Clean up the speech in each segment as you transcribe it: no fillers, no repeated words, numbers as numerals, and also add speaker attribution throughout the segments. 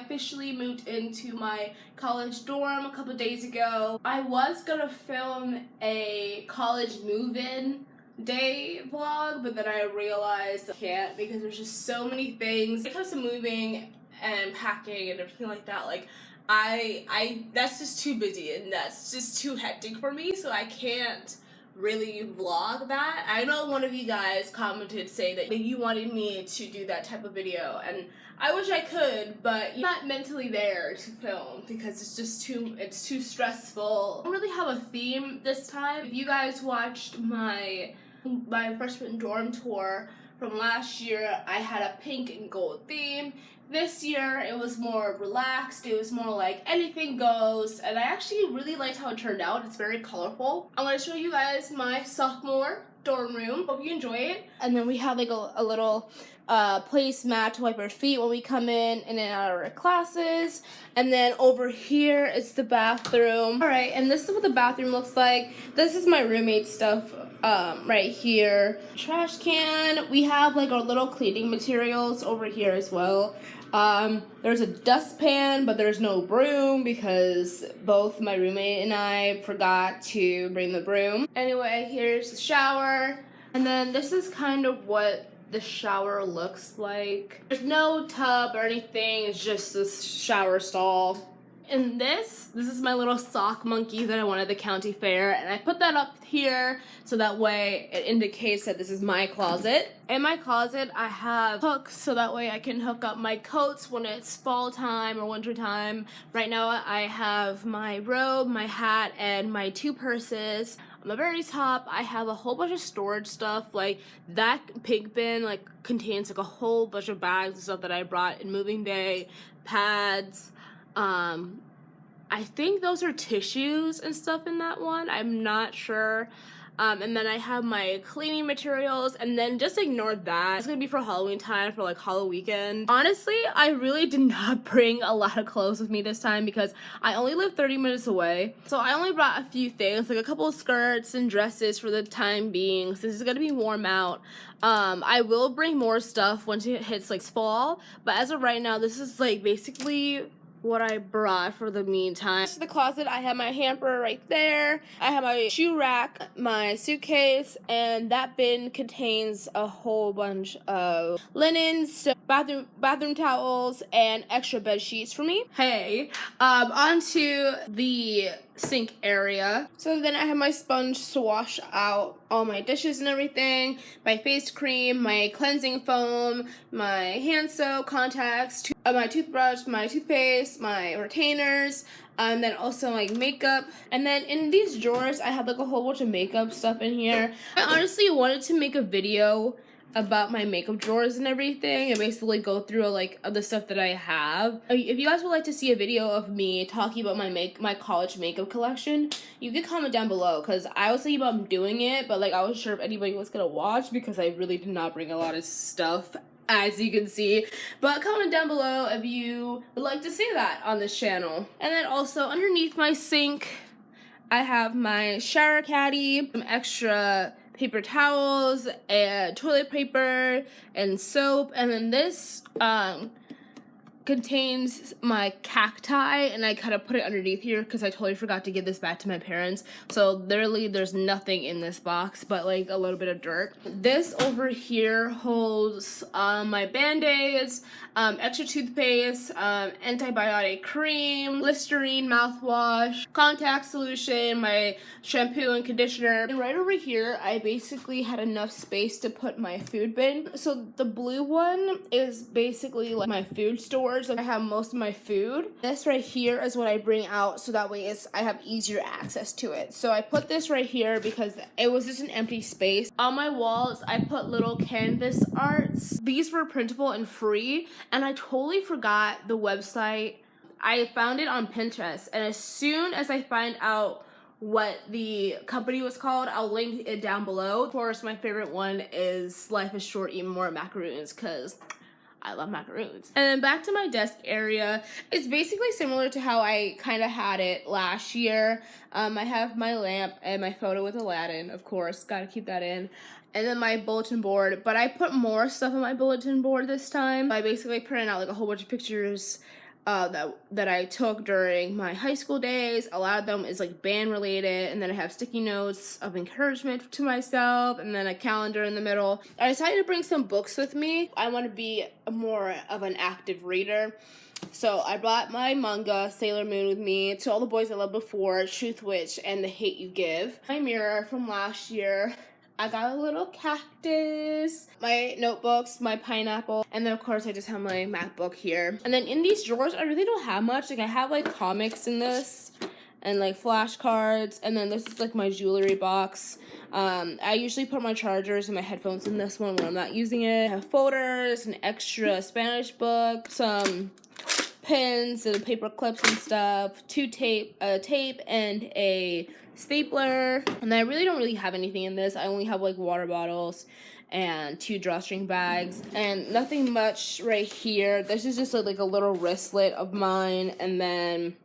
Speaker 1: officially moved into my college dorm a couple days ago. I was gonna film a college move-in day vlog, but then I realized I can't because there's just so many things. When it comes to moving and packing and everything like that, like I that's just too busy and that's just too hectic for me, so I can't really vlog that. I know one of you guys commented saying that you wanted me to do that type of video, and I wish I could, but I'm not mentally there to film because it's too stressful. I don't really have a theme this time. If you guys watched my freshman dorm tour from last year, I had a pink and gold theme. This year it was more relaxed, it was more like anything goes, and I actually really liked how it turned out. It's very colorful. I'm going to show you guys my sophomore dorm room. Hope you enjoy it. And then we have like a little placemat to wipe our feet when we come in and out of our classes. And then over here is the bathroom. Alright, and this is what the bathroom looks like. This is my roommate's stuff right here. Trash can. We have like our little cleaning materials over here as well. There's a dustpan, but there's no broom because both my roommate and I forgot to bring the broom. Anyway, here's the shower. And then this is kind of what the shower looks like. There's no tub or anything, it's just this shower stall. And this is my little sock monkey that I won at the county fair, and I put that up here so that way it indicates that this is my closet. In my closet I have hooks so that way I can hook up my coats when it's fall time or winter time. Right now I have my robe, my hat, and my 2 purses. On the very top I have a whole bunch of storage stuff. Like that pig bin like contains like a whole bunch of bags and stuff that I brought in moving day, pads, I think those are tissues and stuff in that one. I'm not sure. And then I have my cleaning materials, and then just ignore that. It's gonna be for Halloween time, for like Halloween weekend. Honestly, I really did not bring a lot of clothes with me this time because I only live 30 minutes away. So I only brought a few things, like a couple of skirts and dresses for the time being, since it's gonna be warm out. I will bring more stuff once it hits like fall, but as of right now, this is like basically what I brought for the meantime. To the closet, I have my hamper right there. I have my shoe rack, my suitcase, and that bin contains a whole bunch of linens, bathroom towels, and extra bed sheets for me. Hey, onto the sink area. So then I have my sponge to wash out all my dishes and everything, my face cream, my cleansing foam, my hand soap, contacts, my toothbrush, my toothpaste, my retainers, and then also like makeup. And then in these drawers I have like a whole bunch of makeup stuff in here. I honestly wanted to make a video about my makeup drawers and everything and basically go through like the stuff that I have. If you guys would like to see a video of me talking about my college makeup collection, you can comment down below, because I was thinking about doing it, but like I wasn't sure if anybody was gonna watch because I really did not bring a lot of stuff, as you can see. But comment down below if you would like to see that on this channel. And then also underneath my sink I have my shower caddy, some extra paper towels and toilet paper and soap, and then this contains my cacti, and I kind of put it underneath here because I totally forgot to give this back to my parents. So literally there's nothing in this box but like a little bit of dirt. This over here holds my band-aids, extra toothpaste, antibiotic cream, Listerine mouthwash, contact solution, my shampoo and conditioner. And right over here I basically had enough space to put my food bin. So the blue one is basically like my food storage. I have most of my food. This right here is what I bring out so that way I have easier access to it. So I put this right here because it was just an empty space. On my walls I put little canvas arts. These were printable and free, and I totally forgot the website. I found it on Pinterest, and as soon as I find out what the company was called, I'll link it down below. Of course, my favorite one is Life is Short, Eat More Macaroons, because I love macaroons. And then back to my desk area. It's basically similar to how I kind of had it last year. I have my lamp and my photo with Aladdin, of course, gotta keep that in. And then my bulletin board, but I put more stuff on my bulletin board this time. I basically printed out like a whole bunch of pictures that I took during my high school days. A lot of them is like band related, and then I have sticky notes of encouragement to myself, and then a calendar in the middle. I decided to bring some books with me. I want to be more of an active reader. So I brought my manga, Sailor Moon, with me, To All the Boys I Loved Before, Truth Witch, and The Hate You Give. My mirror from last year. I got a little cactus, my notebooks, my pineapple, and then of course I just have my MacBook here. And then in these drawers, I really don't have much. Like I have like comics in this and like flashcards, and then this is like my jewelry box. I usually put my chargers and my headphones in this one when I'm not using it. I have folders, an extra Spanish book, some pins and paper clips and stuff, tape and a stapler, and I really don't have anything in this. I only have like water bottles and 2 drawstring bags and nothing much right here. This is just like a little wristlet of mine, and then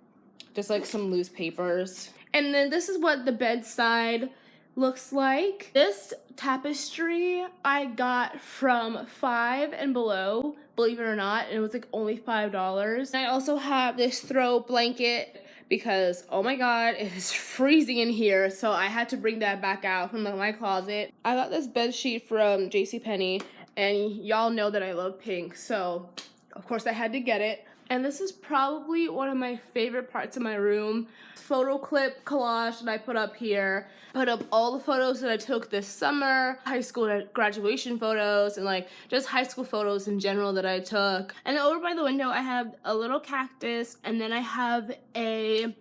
Speaker 1: just like some loose papers. And then this is what the bedside looks like. This tapestry I got from Five and Below, believe it or not, and it was like only $5. And I also have this throw blanket because, oh my god, it is freezing in here, so I had to bring that back out from my closet. I got this bed sheet from JCPenney, and y'all know that I love pink, so of course I had to get it. And this is probably one of my favorite parts of my room. Photo clip collage that I put up here. Put up all the photos that I took this summer, high school graduation photos, and like just high school photos in general that I took. And over by the window I have a little cactus, and then I have a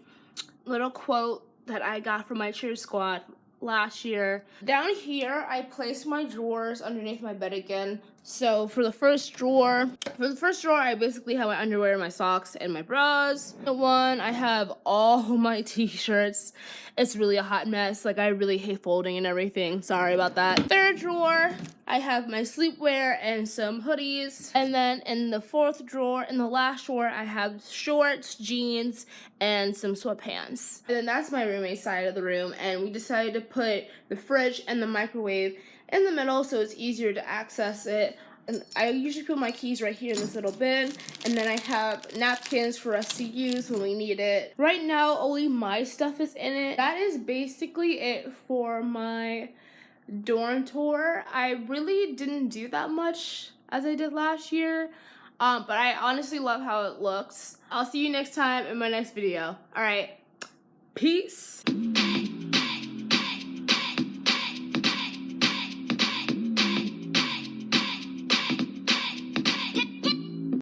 Speaker 1: little quote that I got from my cheer squad last year. Down here I placed my drawers underneath my bed again. So for the first drawer I basically have my underwear, my socks, and my bras. The one I have all my t-shirts. It's really a hot mess. Like I really hate folding and everything. Sorry about that. Third drawer I have my sleepwear and some hoodies. And then in the fourth drawer, in the last drawer, I have shorts, jeans, and some sweatpants. And then that's my roommate's side of the room, and we decided to put the fridge and the microwave in the middle so it's easier to access it. And I usually put my keys right here in this little bin, and then I have napkins for us to use when we need it. Right now, only my stuff is in it. That is basically it for my dorm tour. I really didn't do that much as I did last year, but I honestly love how it looks. I'll see you next time in my next video. All right, peace.